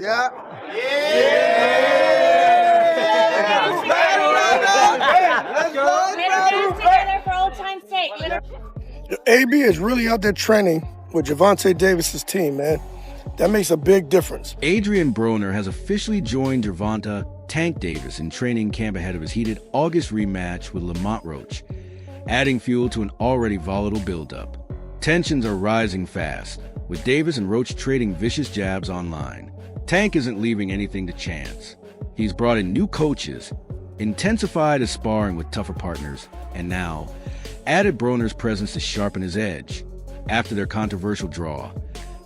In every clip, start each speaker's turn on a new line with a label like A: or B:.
A: Yeah.
B: Let's go. Together for old time's sake.
C: AB is really out there training with Gervonta Davis's team, man. That makes a big difference.
D: Adrien Broner has officially joined Gervonta Tank Davis in training camp ahead of his heated August rematch with Lamont Roach, adding fuel to an already volatile buildup. Tensions are rising fast, with Davis and Roach trading vicious jabs online. Tank isn't leaving anything to chance. He's brought in new coaches, intensified his sparring with tougher partners, and now added Broner's presence to sharpen his edge. After their controversial draw,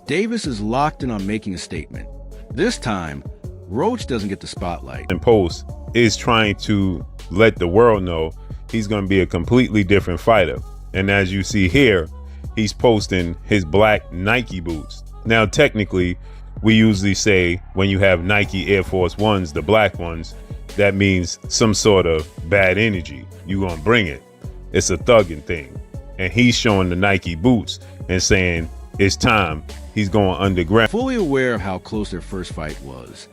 D: Davis is locked in on making a statement. This time, Roach doesn't get the spotlight.
E: And Post is trying to let the world know he's going to be a completely different fighter. And as you see here, he's posting his black Nike boots. Now, technically, we usually say when you have Nike Air Force Ones, the black ones, that means some sort of bad energy. You're going to bring it. It's a thugging thing. And he's showing the Nike boots and saying it's time. He's going underground.
D: Fully aware of how close their first fight was,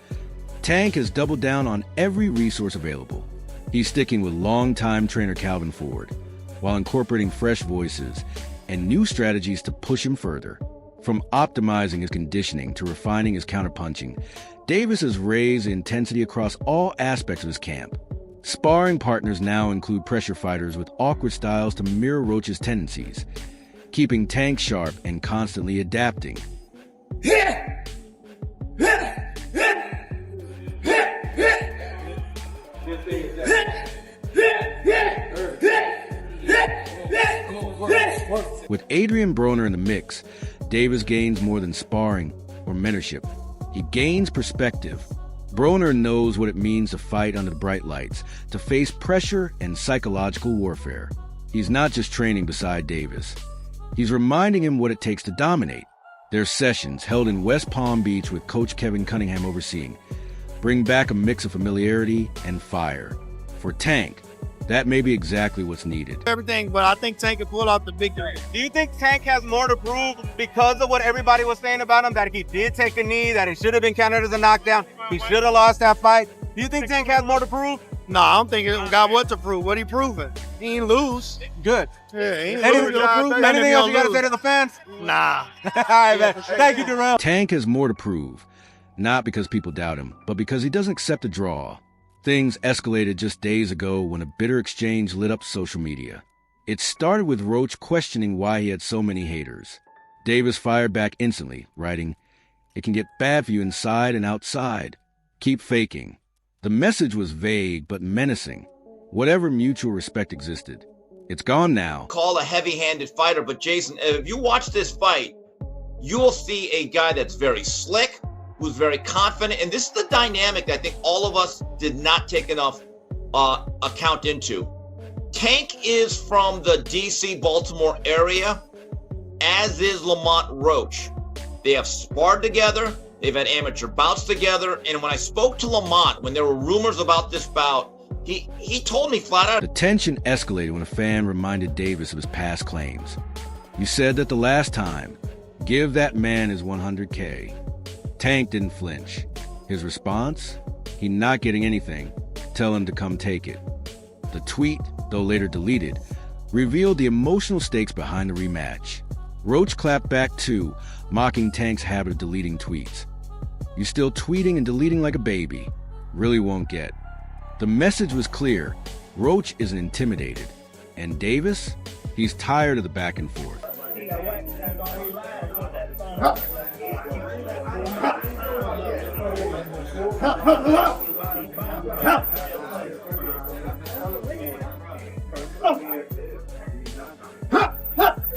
D: Tank has doubled down on every resource available. He's sticking with longtime trainer Calvin Ford, while incorporating fresh voices and new strategies to push him further. From optimizing his conditioning to refining his counterpunching, Davis has raised the intensity across all aspects of his camp. Sparring partners now include pressure fighters with awkward styles to mirror Roach's tendencies, keeping Tank sharp and constantly adapting. With Adrien Broner in the mix, Davis gains more than sparring or mentorship. He gains perspective. Broner knows what it means to fight under the bright lights, to face pressure and psychological warfare. He's not just training beside Davis. He's reminding him what it takes to dominate. Their sessions, held in West Palm Beach with Coach Kevin Cunningham overseeing, bring back a mix of familiarity and fire. For Tank, that may be exactly what's needed.
A: Everything, but I think Tank can pull out the victory.
F: Do you think Tank has more to prove because of what everybody was saying about him, that he did take a knee, that it should have been counted as a knockdown, he should have lost that fight? Do you think Tank has more to prove?
A: No, I don't think he got what to prove. What he proving? He ain't lose.
F: Good.
A: Yeah, he ain't
F: Anything
A: lose.
F: anything else you got to say to the fans?
A: Nah.
F: All right, man. Thank you, Darrell.
D: Tank has more to prove, not because people doubt him, but because he doesn't accept a draw. Things escalated just days ago when a bitter exchange lit up social media. It started with Roach questioning why he had so many haters. Davis fired back instantly, writing, "It can get bad for you inside and outside. Keep faking." The message was vague but menacing. Whatever mutual respect existed, it's gone now.
G: Call a heavy-handed fighter, but Jason, if you watch this fight, you will see a guy that's very slick, who's very confident, and this is the dynamic that I think all of us did not take enough account into. Tank is from the DC, Baltimore area, as is Lamont Roach. They have sparred together, they've had amateur bouts together, and when I spoke to Lamont, when there were rumors about this bout, he told me flat out.
D: The tension escalated when a fan reminded Davis of his past claims. "You said that the last time. Give that man his 100K. Tank didn't flinch. His response? He not getting anything. Tell him to come take it. The tweet, though later deleted, revealed the emotional stakes behind the rematch. Roach clapped back too, mocking Tank's habit of deleting tweets. You still tweeting and deleting like a baby. Really won't get. The message was clear. Roach isn't intimidated. And Davis? He's tired of the back and forth.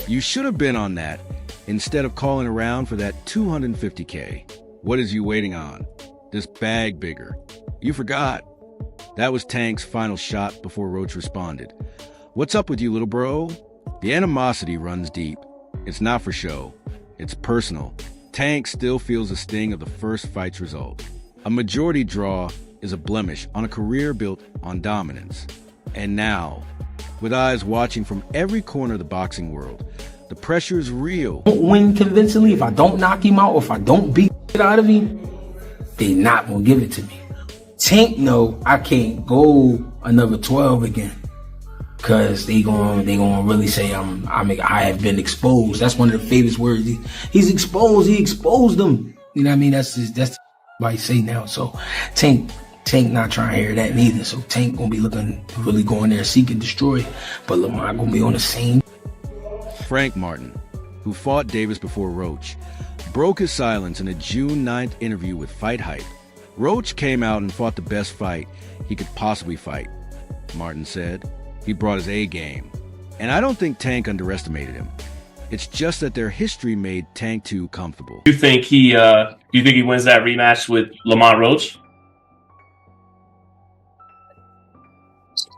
D: You should have been on that, instead of calling around for that 250K. What is you waiting on? This bag bigger. You forgot. That was Tank's final shot before Roach responded. What's up with you, little bro? The animosity runs deep. It's not for show. It's personal. Tank still feels the sting of the first fight's result. A majority draw is a blemish on a career built on dominance. And now, with eyes watching from every corner of the boxing world, the pressure is real.
H: Don't win convincingly, if I don't knock him out, or if I don't beat it out of him, they not gonna give it to me. Tank know I can't go another 12 again, cause they gonna really say I have been exposed. That's one of the famous words. He's exposed. He exposed them. You know what I mean? That's what I say now. So Tank not trying to hear that neither. So Tank gonna be looking, really going there, seek and destroy. But Lamont gonna be on the same.
D: Frank Martin, who fought Davis before Roach, broke his silence in a June 9th interview with Fight Hype. Roach came out and fought the best fight he could possibly fight, Martin said. He brought his A game. And I don't think Tank underestimated him. It's just that their history made Tank too comfortable.
I: You think he wins that rematch with Lamont Roach?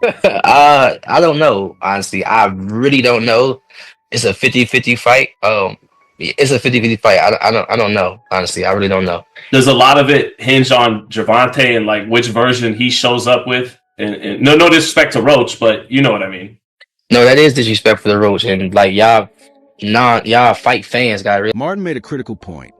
J: I don't know, honestly. I really don't know. It's a 50-50 fight. It's a 50-50 fight. I don't know, honestly. I really don't know.
I: Does a lot of it hinge on Gervonta and like which version he shows up with? And no disrespect to Roach, but you know what I mean.
J: No, that is disrespect for the Roach, and like y'all fight fans got really.
D: Martin made a critical point.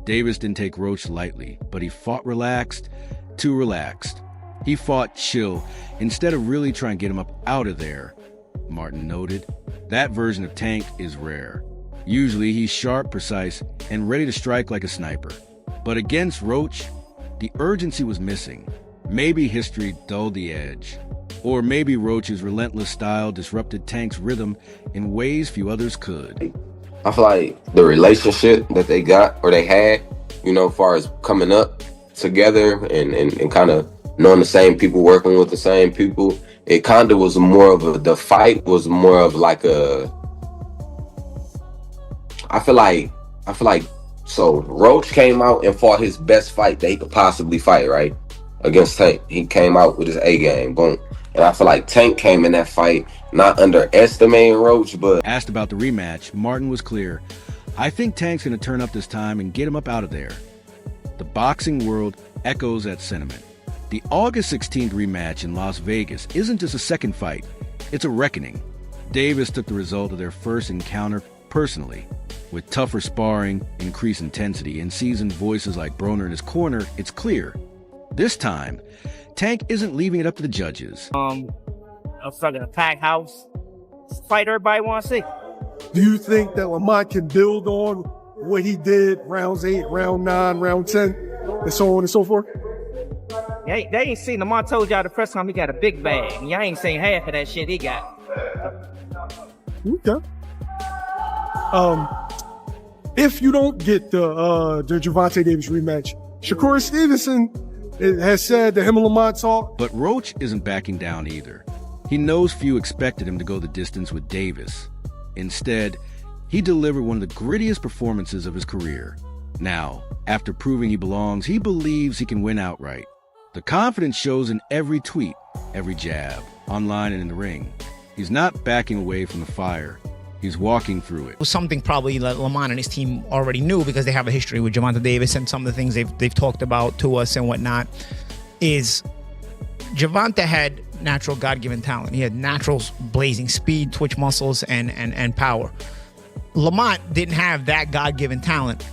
D: Davis didn't take Roach lightly, but he fought relaxed, too relaxed. He fought chill instead of really trying to get him up out of there, Martin noted. That version of Tank is rare. Usually he's sharp, precise, and ready to strike like a sniper. But against Roach, the urgency was missing. Maybe history dulled the edge. Or maybe Roach's relentless style disrupted Tank's rhythm in ways few others could.
K: I feel like the relationship that they got, or they had, as far as coming up together and kind of knowing the same people, working with the same people, it kind of was more of the fight was more of like I feel like so Roach came out and fought his best fight that he could possibly fight, right? Against Tank. He came out with his A game, boom. And I feel like Tank came in that fight not underestimating Roach, but...
D: Asked about the rematch, Martin was clear. I think Tank's going to turn up this time and get him up out of there. The boxing world echoes that sentiment. The August 16th rematch in Las Vegas isn't just a second fight, it's a reckoning. Davis took the result of their first encounter personally. With tougher sparring, increased intensity, and seasoned voices like Broner in his corner, it's clear. This time, Tank isn't leaving it up to the judges.
L: A fucking packed house. Fight everybody want to see.
C: Do you think that Lamont can build on what he did rounds 8, round 9, round 10, and so on and so forth?
L: They ain't seen Lamont told y'all the first time he got a big bag. Y'all ain't seen half of that shit he got.
C: Okay. If you don't get the Gervonta Davis rematch, Shakur Stevenson has said that him and Lamont talk.
D: But Roach isn't backing down either. He knows few expected him to go the distance with Davis. Instead, he delivered one of the grittiest performances of his career. Now, after proving he belongs, he believes he can win outright. The confidence shows in every tweet, every jab, online and in the ring. He's not backing away from the fire. He's walking through it.
M: Something probably that Lamont and his team already knew because they have a history with Gervonta Davis, and some of the things they've talked about to us and whatnot is Gervonta had natural God-given talent. He had natural blazing speed, twitch muscles, and power. Lamont didn't have that God-given talent,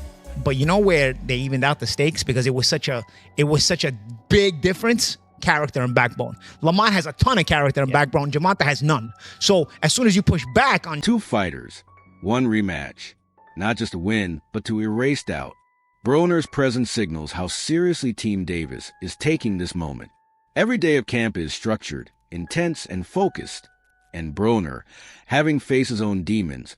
M: but you know where they evened out the stakes because it was such a big difference. Character and backbone. Lamont has a ton of character and backbone. Gervonta has none. So as soon as you push back on
D: two fighters, one rematch, not just a win, but to erase doubt. Broner's presence signals how seriously Team Davis is taking this moment. Every day of camp is structured, intense, and focused. And Broner, having faced his own demons,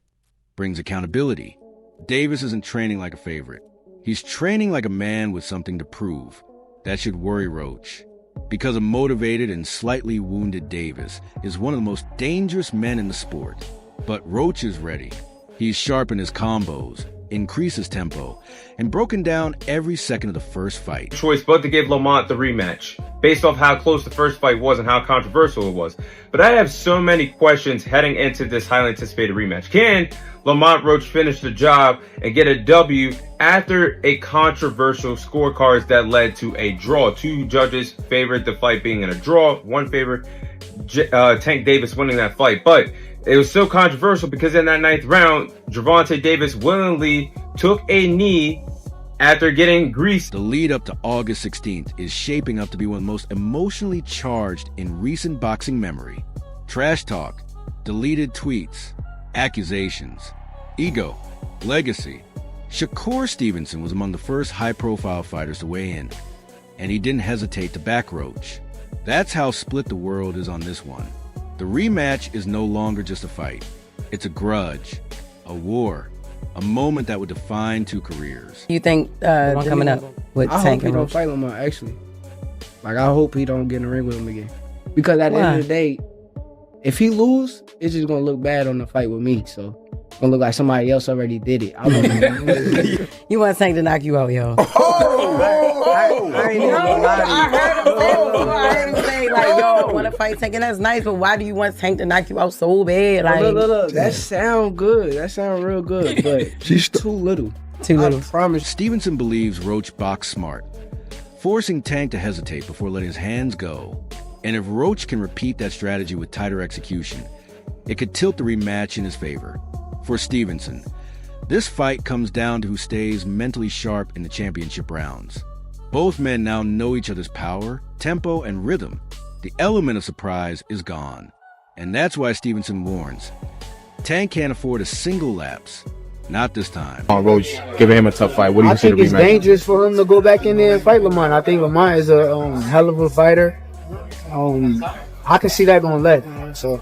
D: brings accountability. Davis isn't training like a favorite. He's training like a man with something to prove. That should worry Roach. Because a motivated and slightly wounded Davis is one of the most dangerous men in the sport. But Roach is ready. He's sharpened his combos, increased his tempo, and broken down every second of the first fight.
N: Choice but to give Lamont the rematch, based off how close the first fight was and how controversial it was. But I have so many questions heading into this highly anticipated rematch. Can Lamont Roach finish the job and get a W after a controversial scorecards that led to a draw? Two judges favored the fight being in a draw. One favored Tank Davis winning that fight. But it was so controversial because in that 9th round, Gervonta Davis willingly took a knee after getting greased.
D: The lead up to August 16th is shaping up to be one of the most emotionally charged in recent boxing memory. Trash talk, deleted tweets, accusations, ego, legacy. Shakur Stevenson was among the first high-profile fighters to weigh in, and he didn't hesitate to back Roach. That's how split the world is on this one. The rematch is no longer just a fight. It's a grudge, a war, a moment that would define two careers.
O: You think one coming up with
P: I
O: Tank
P: hope he
O: and
P: don't
O: Roach?
P: fight Lamont, actually. Like, I hope he don't get in the ring with him again. Because at the end of the day, if he lose, it's just going to look bad on the fight with me. So it's going to look like somebody else already did it. I don't know.
O: You want Tank to knock you out, yo.
P: I ain't even gonna lie to you.
O: I heard him say, like, yo, I want to fight Tank, and that's nice, but why do you want Tank to knock you out so bad? Like,
P: Look. That sound good. That sound real good, but she's too little.
O: Too little.
P: I promise.
D: Stevenson believes Roach boxed smart, forcing Tank to hesitate before letting his hands go. And if Roach can repeat that strategy with tighter execution, it could tilt the rematch in his favor. For Stevenson, this fight comes down to who stays mentally sharp in the championship rounds. Both men now know each other's power, tempo, and rhythm. The element of surprise is gone. And that's why Stevenson warns, Tank can't afford a single lapse. Not this time.
Q: Roach giving him a tough fight. What do you
P: I
Q: think
P: think it's dangerous for him to go back in there and fight Lamont. I think Lamont is a hell of a fighter. I can see that going left. So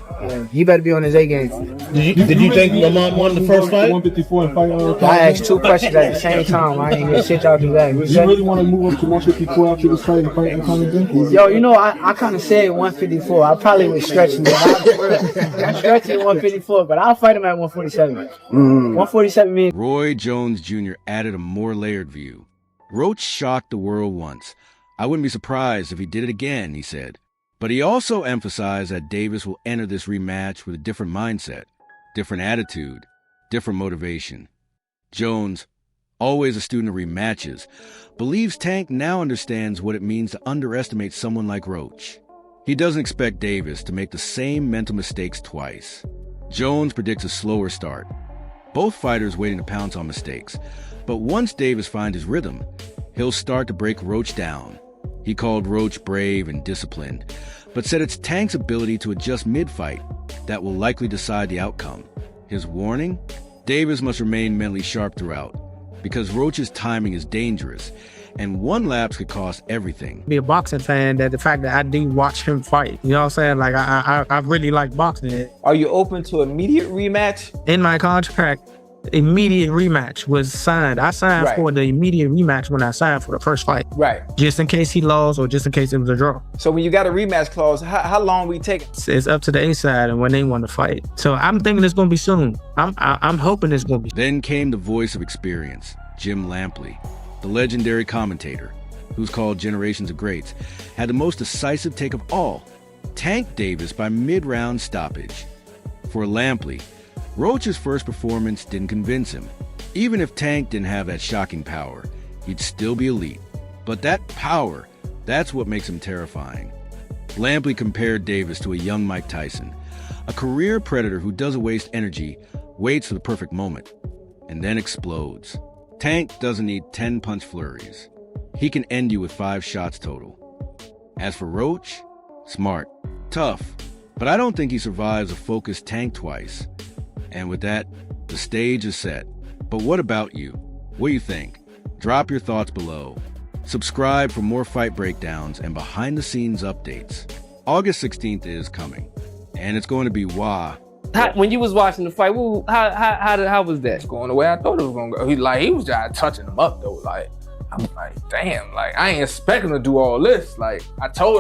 P: he better be on his A game.
Q: Did you think Lamont won the first fight?
C: 154 and fight.
P: I asked two questions at the same time. I ain't hear shit y'all do that.
C: Do you really want to move up to 154 after this fight and fight Conor again?
P: Yo, you know, I kind of said 154. I probably was stretching it. I'm stretching 154, but I'll fight him at 147. 147 means.
D: Roy Jones Jr. added a more layered view. Roach shocked the world once. I wouldn't be surprised if he did it again, he said. But he also emphasized that Davis will enter this rematch with a different mindset, different attitude, different motivation. Jones, always a student of rematches, believes Tank now understands what it means to underestimate someone like Roach. He doesn't expect Davis to make the same mental mistakes twice. Jones predicts a slower start. Both fighters waiting to pounce on mistakes, but once Davis finds his rhythm, he'll start to break Roach down. He called Roach brave and disciplined, but said it's Tank's ability to adjust mid-fight that will likely decide the outcome. His warning? Davis must remain mentally sharp throughout, because Roach's timing is dangerous, and one lapse could cost everything.
L: Be a boxing fan, that the fact that I do watch him fight, you know what I'm saying? Like, I really like boxing.
R: Are you open to immediate rematch?
L: In my contract, immediate rematch was signed. I signed for the immediate rematch when I signed for the first fight.
R: Right.
L: Just in case he lost or just in case it was a draw.
R: So when you got a rematch clause, how long we take?
L: It's up to the A side and when they want to fight. So I'm thinking it's going to be soon. I'm hoping it's going to be.
D: Then came the voice of experience, Jim Lampley, the legendary commentator, who's called Generations of Greats, had the most decisive take of all. Tanked Davis by mid-round stoppage. For Lampley, Roach's first performance didn't convince him. Even if Tank didn't have that shocking power, he'd still be elite. But that power, that's what makes him terrifying. Lampley compared Davis to a young Mike Tyson, a career predator who doesn't waste energy, waits for the perfect moment, and then explodes. Tank doesn't need 10 punch flurries. He can end you with 5 shots total. As for Roach, smart, tough, but I don't think he survives a focused Tank twice. And with that, the stage is set. But what about you? What do you think? Drop your thoughts below. Subscribe for more fight breakdowns and behind-the-scenes updates. August 16th is coming, and it's going to be wah.
S: When you was watching the fight, how was that?
T: Going the way I thought it was gonna go. He was just touching him up though. Like, I'm like, damn, like I ain't expecting to do all this. Like, I told